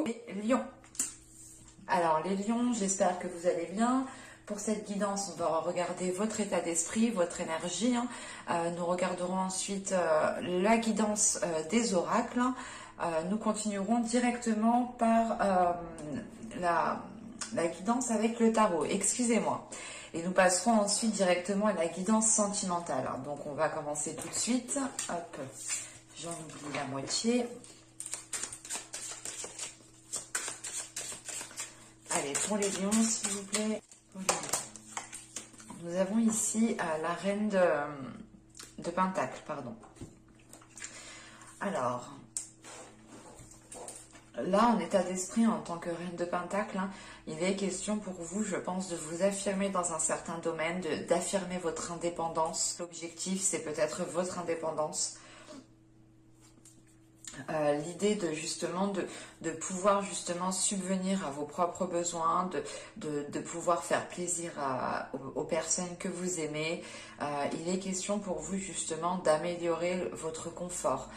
Les lions. Alors les lions, j'espère que vous allez bien. Pour cette guidance, on va regarder votre état d'esprit, votre énergie. Nous regarderons ensuite la guidance des oracles. Nous continuerons directement par la guidance avec le tarot. Excusez-moi. Et nous passerons ensuite directement à la guidance sentimentale. Donc on va commencer tout de suite. Hop, j'en oublie la moitié. Allez, pour les lions, s'il vous plaît. Nous avons ici la reine de Pentacle, pardon. Alors, là, en état d'esprit, en tant que reine de Pentacle, il est question pour vous, je pense, de vous affirmer dans un certain domaine, d'affirmer votre indépendance. L'objectif, c'est peut-être votre indépendance. L'idée de pouvoir justement subvenir à vos propres besoins, de pouvoir faire plaisir aux personnes que vous aimez. Il est question pour vous justement d'améliorer votre confort.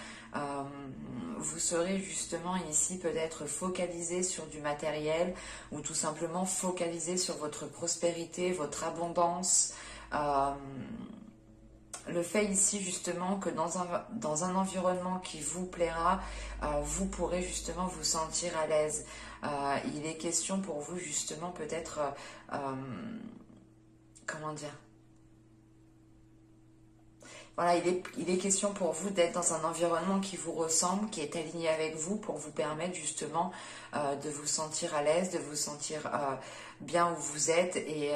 Vous serez justement ici peut-être focalisé sur du matériel ou tout simplement focalisé sur votre prospérité, votre abondance. Le fait ici justement que dans un environnement qui vous plaira, vous pourrez justement vous sentir à l'aise. Il est question pour vous justement peut-être, comment dire, voilà, il est question pour vous d'être dans un environnement qui vous ressemble, qui est aligné avec vous pour vous permettre justement de vous sentir à l'aise, de vous sentir bien où vous êtes et...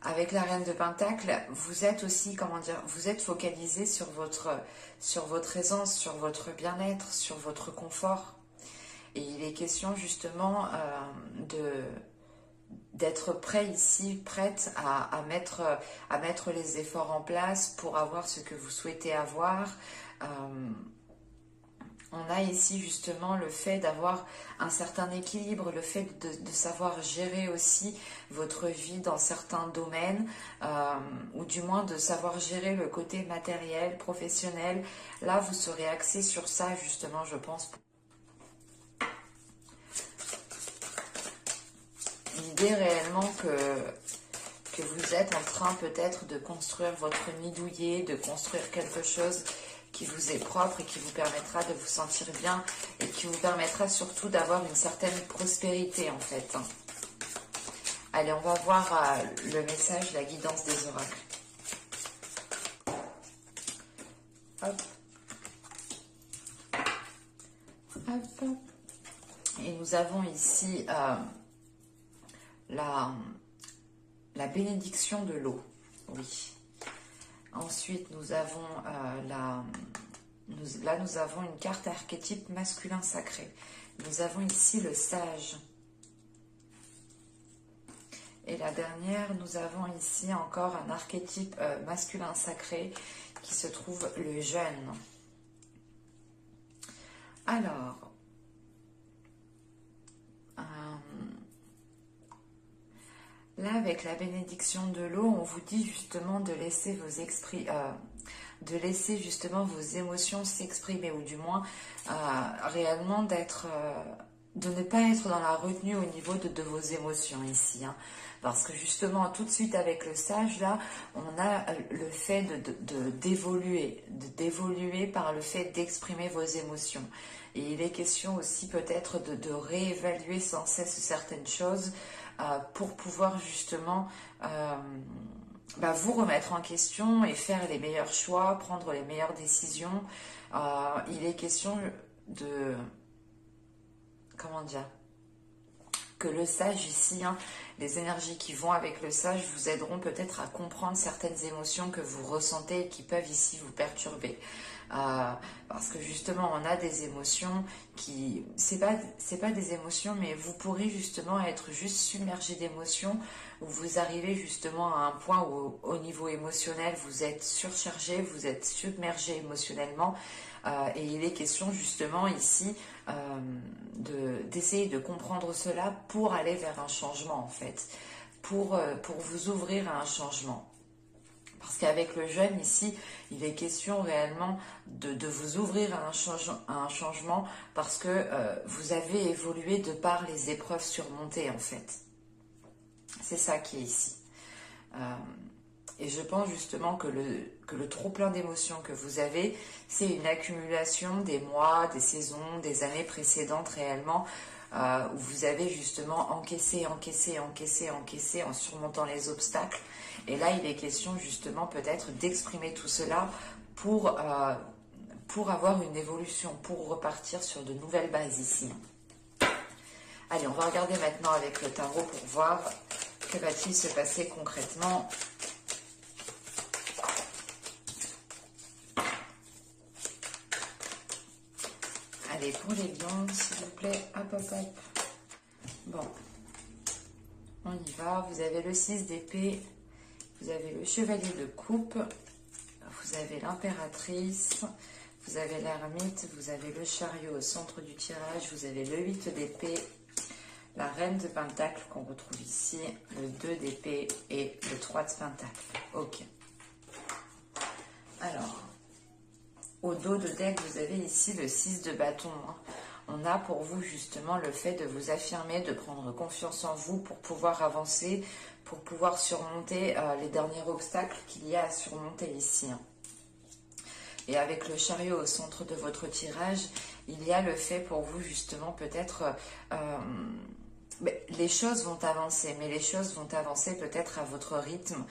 Avec la reine de Pentacle, vous êtes aussi, comment dire, vous êtes focalisé sur votre aisance, sur votre bien-être, sur votre confort. Et il est question justement d'être prêt ici, prête à mettre les efforts en place pour avoir ce que vous souhaitez avoir. On a ici justement le fait d'avoir un certain équilibre, le fait de savoir gérer aussi votre vie dans certains domaines, ou du moins de savoir gérer le côté matériel, professionnel. Là, vous serez axé sur ça justement, je pense. L'idée réellement que vous êtes en train peut-être de construire votre nid douillet, de construire quelque chose qui vous est propre et qui vous permettra de vous sentir bien et qui vous permettra surtout d'avoir une certaine prospérité en fait. Allez, on va voir le message, la guidance des oracles. Hop. Hop, hop. Et nous avons ici la bénédiction de l'eau. Oui. Ensuite, nous avons là, nous avons une carte archétype masculin sacré. Nous avons ici le sage. Et la dernière, nous avons ici encore un archétype masculin sacré qui se trouve le jeune. Alors, là, avec la bénédiction de l'eau, on vous dit justement de laisser justement vos émotions s'exprimer, ou du moins réellement de ne pas être dans la retenue au niveau de vos émotions ici. Parce que justement, tout de suite avec le sage, là, on a le fait d'évoluer par le fait d'exprimer vos émotions. Et il est question aussi peut-être de réévaluer sans cesse certaines choses pour pouvoir justement vous remettre en question et faire les meilleurs choix, prendre les meilleures décisions. Il est question de... Comment dire ? Que le sage ici, les énergies qui vont avec le sage vous aideront peut-être à comprendre certaines émotions que vous ressentez et qui peuvent ici vous perturber. Parce que justement on a des émotions qui c'est pas des émotions, mais vous pourrez justement être juste submergé d'émotions, où vous arrivez justement à un point où au niveau émotionnel vous êtes surchargé, vous êtes submergé émotionnellement, et il est question justement ici d'essayer de comprendre cela pour aller vers un changement en fait, pour vous ouvrir à un changement. Parce qu'avec le jeûne ici, il est question réellement de vous ouvrir à un changement parce que vous avez évolué de par les épreuves surmontées en fait. C'est ça qui est ici. Et je pense justement que le trop plein d'émotions que vous avez, c'est une accumulation des mois, des saisons, des années précédentes réellement, où vous avez justement encaissé en surmontant les obstacles. Et là, il est question justement peut-être d'exprimer tout cela pour avoir une évolution, pour repartir sur de nouvelles bases ici. Allez, on va regarder maintenant avec le tarot pour voir que va-t-il se passer concrètement. Allez, pour les lions, s'il vous plaît, hop, hop, hop. Bon, on y va. Vous avez le 6 d'épée, vous avez le chevalier de coupe, vous avez l'impératrice, vous avez l'ermite, vous avez le chariot au centre du tirage, vous avez le 8 d'épée, la reine de pentacle qu'on retrouve ici, le 2 d'épée et le 3 de pentacle. Ok. Alors, au dos de deck, vous avez ici le 6 de bâton. On a pour vous justement le fait de vous affirmer, de prendre confiance en vous pour pouvoir avancer, pour pouvoir surmonter les derniers obstacles qu'il y a à surmonter ici. Et avec le chariot au centre de votre tirage, il y a le fait pour vous justement peut-être... les choses vont avancer, mais les choses vont avancer peut-être à votre rythme,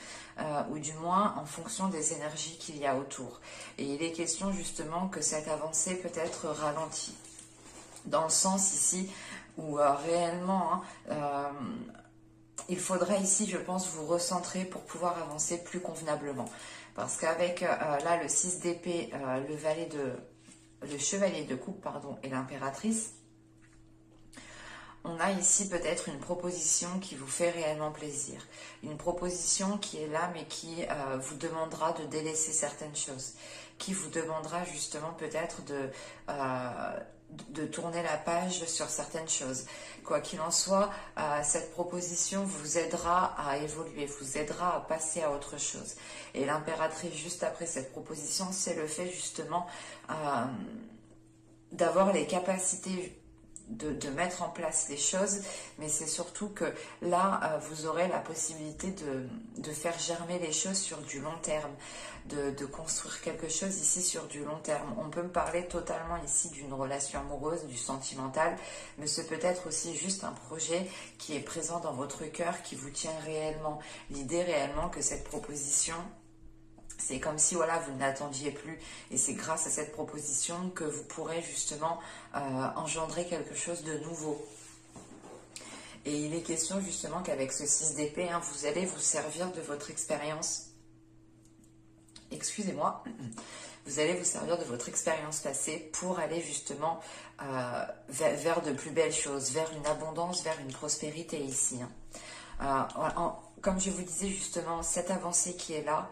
ou du moins en fonction des énergies qu'il y a autour. Et il est question justement que cette avancée peut être ralentie. Dans le sens ici où réellement, il faudrait ici, je pense, vous recentrer pour pouvoir avancer plus convenablement. Parce qu'avec là le 6 d'épée, le chevalier de coupe, pardon, et l'impératrice, on a ici peut-être une proposition qui vous fait réellement plaisir. Une proposition qui est là, mais qui vous demandera de délaisser certaines choses. Qui vous demandera justement peut-être de tourner la page sur certaines choses. Quoi qu'il en soit, cette proposition vous aidera à évoluer, vous aidera à passer à autre chose. Et l'impératrice, juste après cette proposition, c'est le fait justement d'avoir les capacités de mettre en place les choses, mais c'est surtout que là, vous aurez la possibilité de faire germer les choses sur du long terme, de construire quelque chose ici sur du long terme. On peut me parler totalement ici d'une relation amoureuse, du sentimental, mais c'est peut-être aussi juste un projet qui est présent dans votre cœur, qui vous tient réellement. L'idée réellement que cette proposition... C'est comme si voilà, vous ne l'attendiez plus et c'est grâce à cette proposition que vous pourrez justement engendrer quelque chose de nouveau. Et il est question justement qu'avec ce 6 d'épée, vous allez vous servir de votre expérience. Excusez-moi. Vous allez vous servir de votre expérience passée pour aller justement vers de plus belles choses, vers une abondance, vers une prospérité ici. Comme je vous disais justement, cette avancée qui est là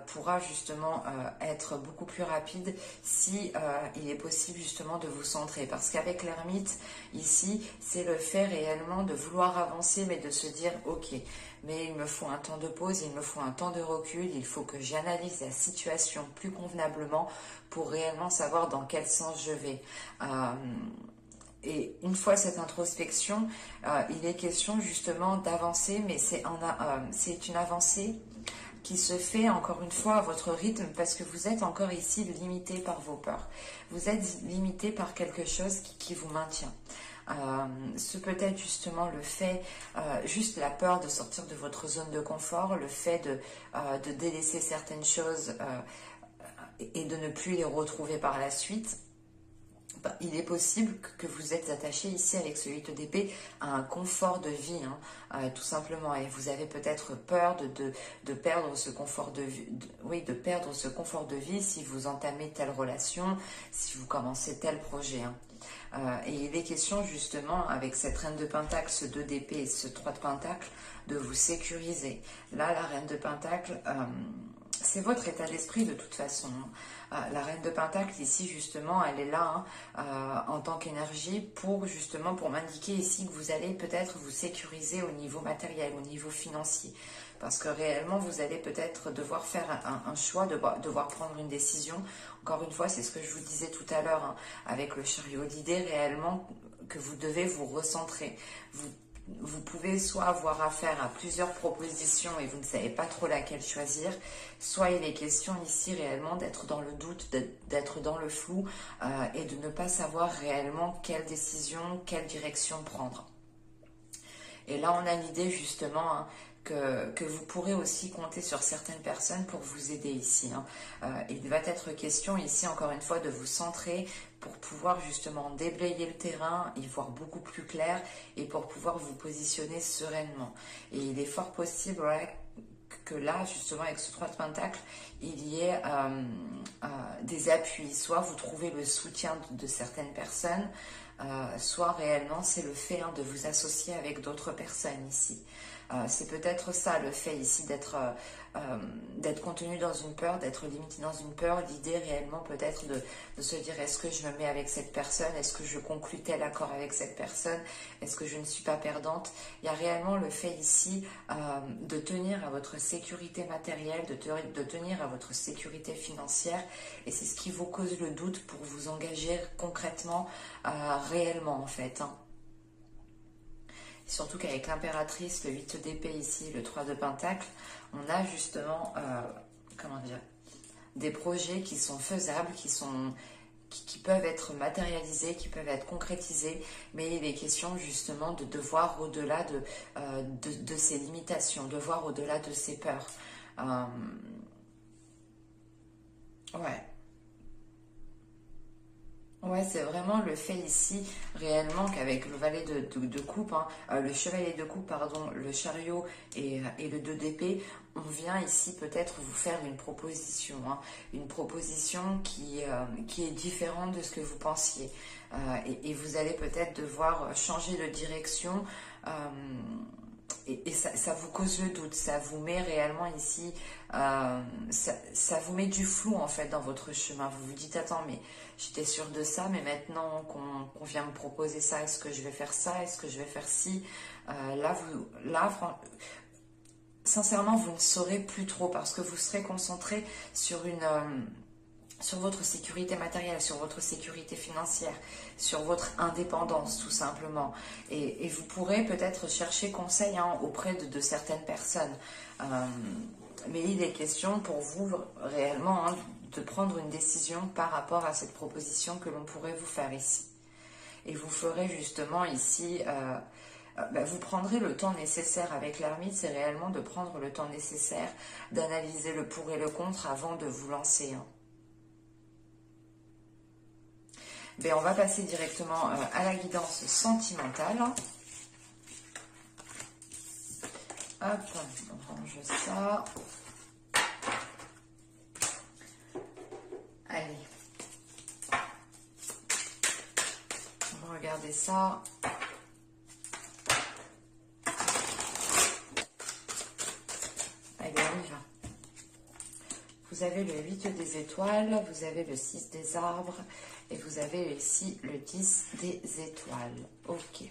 pourra justement être beaucoup plus rapide si il est possible justement de vous centrer. Parce qu'avec l'ermite, ici, c'est le fait réellement de vouloir avancer, mais de se dire, ok, mais il me faut un temps de pause, il me faut un temps de recul, il faut que j'analyse la situation plus convenablement pour réellement savoir dans quel sens je vais. Et une fois cette introspection, il est question justement d'avancer, mais c'est une avancée qui se fait encore une fois à votre rythme parce que vous êtes encore ici limité par vos peurs. Vous êtes limité par quelque chose qui vous maintient. Ce peut être justement le fait, juste la peur de sortir de votre zone de confort, le fait de délaisser certaines choses et de ne plus les retrouver par la suite. Il est possible que vous êtes attaché ici avec ce 8 d'épée à un confort de vie, tout simplement. Et vous avez peut-être peur de perdre ce confort de vie, de perdre ce confort de vie si vous entamez telle relation, si vous commencez tel projet. Et il est question justement avec cette reine de pentacle, ce 2 d'épée et ce 3 de pentacle, de vous sécuriser. Là, la reine de pentacle... c'est votre état d'esprit de toute façon. La reine de Pentacle ici justement, elle est là en tant qu'énergie pour justement pour m'indiquer ici que vous allez peut-être vous sécuriser au niveau matériel, au niveau financier. Parce que réellement vous allez peut-être devoir faire un choix, devoir prendre une décision. Encore une fois, c'est ce que je vous disais tout à l'heure avec le chariot. L'idée réellement que vous devez vous recentrer. Vous pouvez soit avoir affaire à plusieurs propositions et vous ne savez pas trop laquelle choisir, soit il est question ici réellement d'être dans le doute, d'être dans le flou et de ne pas savoir réellement quelle décision, quelle direction prendre. Et là, on a l'idée justement que vous pourrez aussi compter sur certaines personnes pour vous aider ici. Il va être question ici, encore une fois, de vous centrer pour pouvoir justement déblayer le terrain, y voir beaucoup plus clair et pour pouvoir vous positionner sereinement. Et il est fort possible que là, justement, avec ce 3 de Pentacle, il y ait des appuis. Soit vous trouvez le soutien de certaines personnes, soit réellement c'est le fait de vous associer avec d'autres personnes ici. C'est peut-être ça le fait ici d'être contenu dans une peur, d'être limité dans une peur. L'idée réellement peut-être de se dire est-ce que je me mets avec cette personne, est-ce que je conclus tel accord avec cette personne, est-ce que je ne suis pas perdante. Il y a réellement le fait ici de tenir à votre sécurité matérielle, de tenir à votre sécurité financière, et c'est ce qui vous cause le doute pour vous engager concrètement, réellement en fait. Surtout qu'avec l'impératrice, le 8 d'épée ici, le 3 de Pentacle, on a justement, comment dire, des projets qui sont faisables, qui peuvent être matérialisés, qui peuvent être concrétisés, mais il est question justement de voir au-delà de ces limitations, de voir au-delà de ces peurs. Ouais. Ouais, c'est vraiment le fait ici, réellement, qu'avec le valet de coupe, le chevalier de coupe, pardon, le chariot et le 2 d'épée, on vient ici peut-être vous faire une proposition qui est différente de ce que vous pensiez. Et vous allez peut-être devoir changer de direction. Et ça vous cause le doute, ça vous met réellement ici, ça vous met du flou en fait dans votre chemin. Vous vous dites attends mais j'étais sûre de ça, mais maintenant qu'on vient me proposer ça, est-ce que je vais faire ça, est-ce que je vais faire ci, sincèrement vous ne saurez plus trop parce que vous serez concentré sur votre sécurité matérielle, sur votre sécurité financière, sur votre indépendance tout simplement. Et vous pourrez peut-être chercher conseil auprès de certaines personnes. Mais il est question pour vous réellement de prendre une décision par rapport à cette proposition que l'on pourrait vous faire ici. Et vous ferez justement ici... vous prendrez le temps nécessaire avec l'ermite, c'est réellement de prendre le temps nécessaire d'analyser le pour et le contre avant de vous lancer. On va passer directement à la guidance sentimentale. Hop, on range ça. Allez. On va regarder ça. Allez, on y va. Vous avez le 8 des étoiles, vous avez le 6 des arbres et vous avez ici le 10 des étoiles. Ok.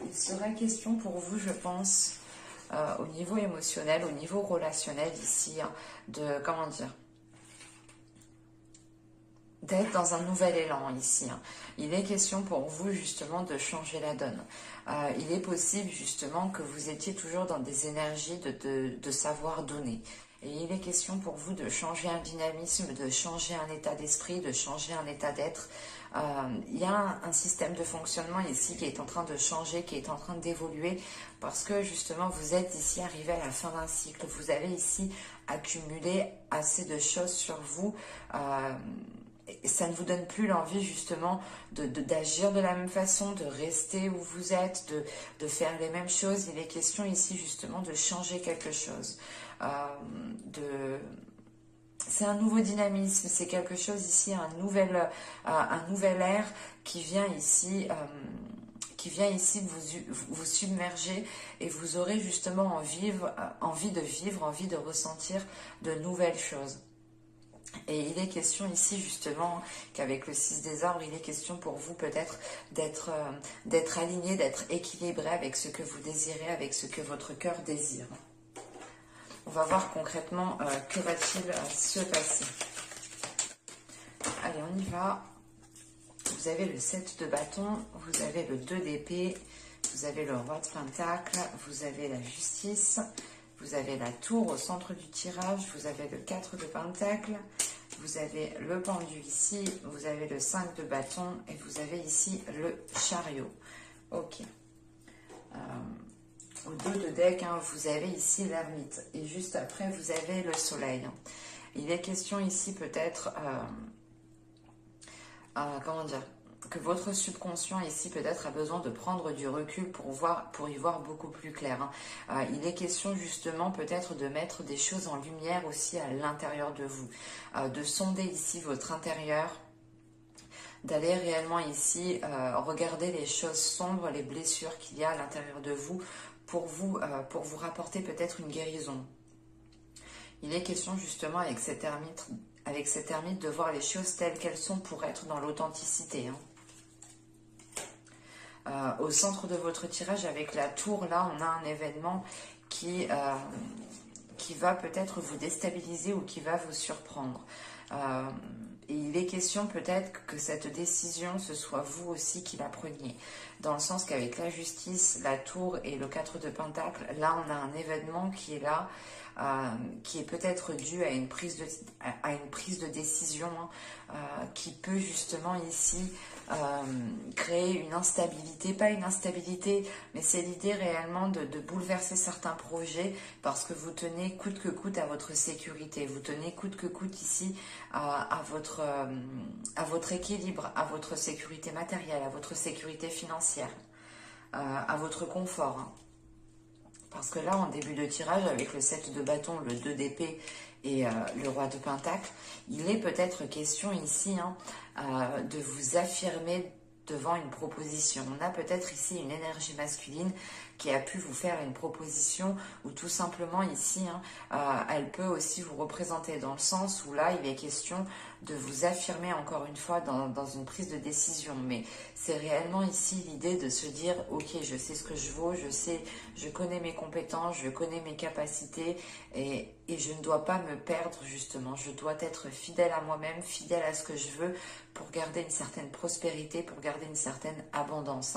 Il sera question pour vous, je pense, au niveau émotionnel, au niveau relationnel ici, de, comment dire, d'être dans un nouvel élan ici. Il est question pour vous justement de changer la donne. Il est possible justement que vous étiez toujours dans des énergies de savoir donner. Et il est question pour vous de changer un dynamisme, de changer un état d'esprit, de changer un état d'être. Il y a un système de fonctionnement ici qui est en train de changer, qui est en train d'évoluer, parce que justement vous êtes ici arrivé à la fin d'un cycle. Vous avez ici accumulé assez de choses sur vous. Et ça ne vous donne plus l'envie justement d'agir de la même façon, de rester où vous êtes, de faire les mêmes choses. Il est question ici justement de changer quelque chose. C'est un nouveau dynamisme, c'est quelque chose ici, un nouvel air qui vient ici qui vient ici vous submerger, et vous aurez justement envie de ressentir de nouvelles choses. Et il est question ici justement qu'avec le 6 des arbres, il est question pour vous peut-être d'être aligné, d'être équilibré avec ce que vous désirez, avec ce que votre cœur désire. On va voir concrètement que va-t-il se passer. Allez, on y va. Vous avez le 7 de bâton, vous avez le 2 d'épée, vous avez le roi de pentacle, vous avez la justice, vous avez la tour au centre du tirage, vous avez le 4 de pentacle, vous avez le pendu ici, vous avez le 5 de bâton et vous avez ici le chariot. Ok. Au dos de deck, hein, vous avez ici l'ermite et juste après vous avez le soleil. Il est question ici peut-être, comment dire, que votre subconscient ici peut-être a besoin de prendre du recul pour y voir beaucoup plus clair. Il est question justement peut-être de mettre des choses en lumière aussi à l'intérieur de vous, de sonder ici votre intérieur, d'aller réellement ici regarder les choses sombres, les blessures qu'il y a à l'intérieur de vous pour vous rapporter peut-être une guérison. Il est question justement avec cet ermite de voir les choses telles qu'elles sont pour être dans l'authenticité. Au centre de votre tirage avec la tour, là on a un événement qui va peut-être vous déstabiliser ou qui va vous surprendre. Et il est question peut-être que cette décision, ce soit vous aussi qui la preniez. Dans le sens qu'avec la justice, la tour et le 4 de pentacle, là on a un événement qui est là, qui est peut-être dû à une prise de décision qui peut justement ici créer une instabilité, pas une instabilité, mais c'est l'idée réellement de bouleverser certains projets parce que vous tenez coûte que coûte à votre sécurité, vous tenez coûte que coûte ici à votre équilibre, à votre sécurité matérielle, à votre sécurité financière, à votre confort. Parce que là, en début de tirage, avec le 7 de bâton, le 2 d'épée et le roi de pentacle, il est peut-être question ici de vous affirmer devant une proposition. On a peut-être ici une énergie masculine qui a pu vous faire une proposition ou tout simplement ici, elle peut aussi vous représenter dans le sens où là, il est question de vous affirmer encore une fois dans une prise de décision. Mais c'est réellement ici l'idée de se dire, ok, je sais ce que je vaux, je connais mes compétences, je connais mes capacités et je ne dois pas me perdre justement. Je dois être fidèle à moi-même, fidèle à ce que je veux pour garder une certaine prospérité, pour garder une certaine abondance.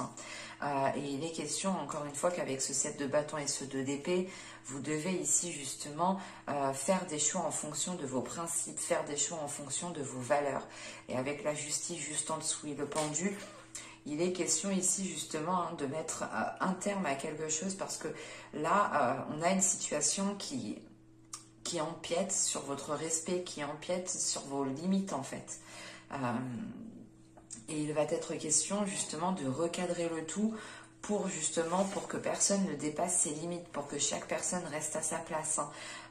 Et il est question encore une fois qu'avec ce 7 de bâton et ce 2 d'épée, vous devez ici justement faire des choix en fonction de vos principes, faire des choix en fonction de vos valeurs. Et avec la justice juste en dessous et le pendu, il est question ici justement de mettre un terme à quelque chose parce que là, on a une situation qui empiète sur votre respect, qui empiète sur vos limites en fait. Et il va être question justement de recadrer le tout pour que personne ne dépasse ses limites, pour que chaque personne reste à sa place.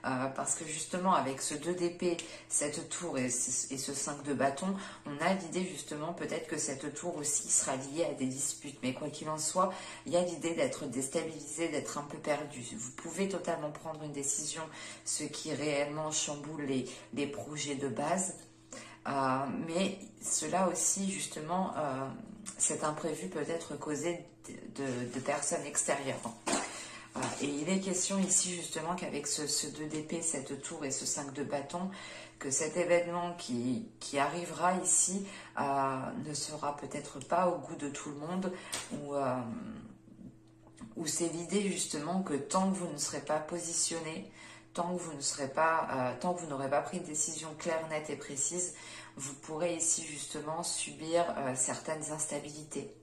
Parce que justement avec ce 2 d'épée, cette tour et ce 5 de bâton, on a l'idée justement peut-être que cette tour aussi sera liée à des disputes. Mais quoi qu'il en soit, il y a l'idée d'être déstabilisé, d'être un peu perdu. Vous pouvez totalement prendre une décision, ce qui réellement chamboule les projets de base. Mais cela aussi, justement, cet imprévu peut être causé de personnes extérieures. Et il est question ici, justement, qu'avec ce 2 d'épée, cette tour et ce 5 de bâton, que cet événement qui arrivera ici ne sera peut-être pas au goût de tout le monde, ou c'est l'idée, justement, que tant que vous ne serez pas positionné, tant que vous n'aurez pas pris une décision claire, nette et précise, vous pourrez ici justement subir certaines instabilités.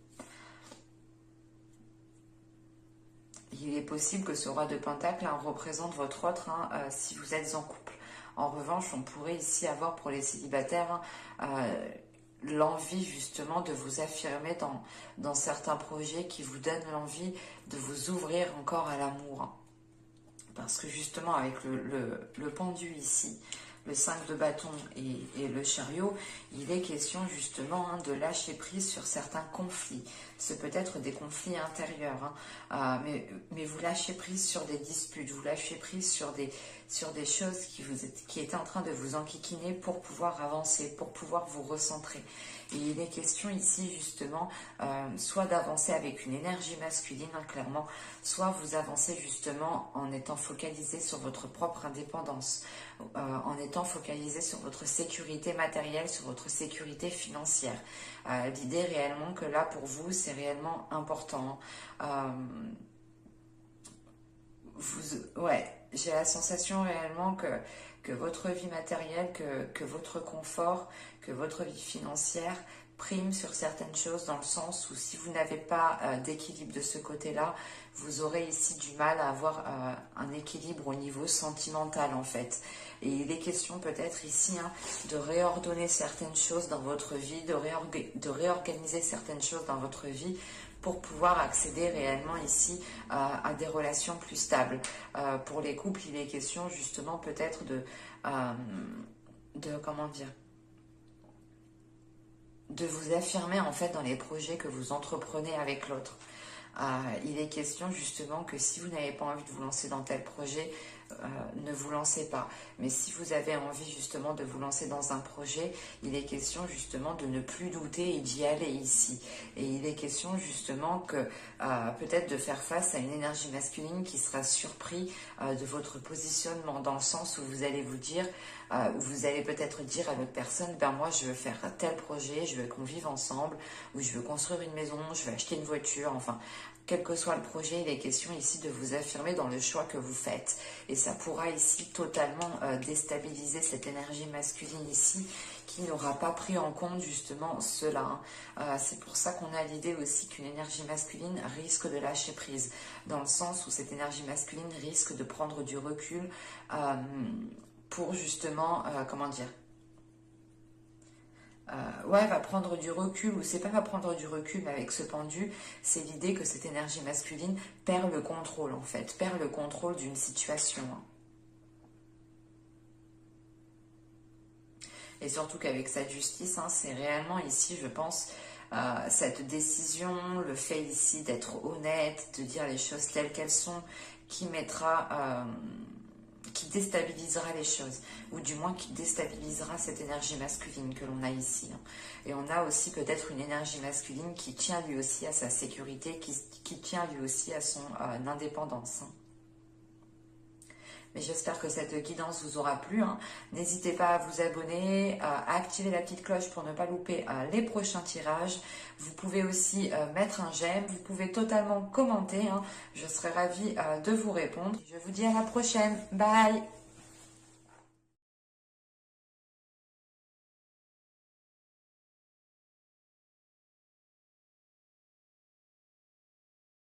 Il est possible que ce roi de pentacle représente votre autre si vous êtes en couple. En revanche, on pourrait ici avoir pour les célibataires l'envie justement de vous affirmer dans certains projets qui vous donnent l'envie de vous ouvrir encore à l'amour. Parce que justement avec le pendu ici, le 5 de bâton et le chariot, il est question justement de lâcher prise sur certains conflits. C'est peut-être des conflits intérieurs, mais vous lâchez prise sur des disputes, vous lâchez prise sur des choses qui étaient en train de vous enquiquiner pour pouvoir avancer, pour pouvoir vous recentrer. Et il est question ici justement soit d'avancer avec une énergie masculine, clairement, soit vous avancez justement en étant focalisé sur votre propre indépendance, en étant focalisé sur votre sécurité matérielle, sur votre sécurité financière. L'idée réellement que là pour vous c'est réellement important. J'ai la sensation réellement que votre vie matérielle, que votre confort, que votre vie financière prime sur certaines choses, dans le sens où si vous n'avez pas d'équilibre de ce côté-là, vous aurez ici du mal à avoir un équilibre au niveau sentimental en fait. Et il est question peut-être ici de réordonner certaines choses dans votre vie, de réorganiser certaines choses dans votre vie pour pouvoir accéder réellement ici à des relations plus stables. Pour les couples, il est question justement peut-être comment dire, de vous affirmer en fait dans les projets que vous entreprenez avec l'autre. Il est question justement que si vous n'avez pas envie de vous lancer dans tel projet, ne vous lancez pas. Mais si vous avez envie justement de vous lancer dans un projet, il est question justement de ne plus douter et d'y aller ici. Et il est question justement que peut-être de faire face à une énergie masculine qui sera surpris de votre positionnement, dans le sens où vous allez vous dire, vous allez peut-être dire à l'autre personne, ben moi je veux faire tel projet, je veux qu'on vive ensemble, ou je veux construire une maison, je veux acheter une voiture, enfin quel que soit le projet, il est question ici de vous affirmer dans le choix que vous faites. Et ça pourra ici totalement déstabiliser cette énergie masculine ici, qui n'aura pas pris en compte justement cela. C'est pour ça qu'on a l'idée aussi qu'une énergie masculine risque de lâcher prise, dans le sens où cette énergie masculine risque de prendre du recul pour justement, comment dire, va prendre du recul, ou c'est pas va prendre du recul, mais avec ce pendu, c'est l'idée que cette énergie masculine perd le contrôle en fait, perd le contrôle d'une situation. Et surtout qu'avec cette justice, c'est réellement ici, je pense, cette décision, le fait ici d'être honnête, de dire les choses telles qu'elles sont, qui mettra... qui déstabilisera les choses, ou du moins qui déstabilisera cette énergie masculine que l'on a ici. Et on a aussi peut-être une énergie masculine qui tient lui aussi à sa sécurité, qui tient lui aussi à son indépendance. Mais j'espère que cette guidance vous aura plu. N'hésitez pas à vous abonner, à activer la petite cloche pour ne pas louper les prochains tirages. Vous pouvez aussi mettre un j'aime, vous pouvez totalement commenter. Je serai ravie de vous répondre. Je vous dis à la prochaine. Bye!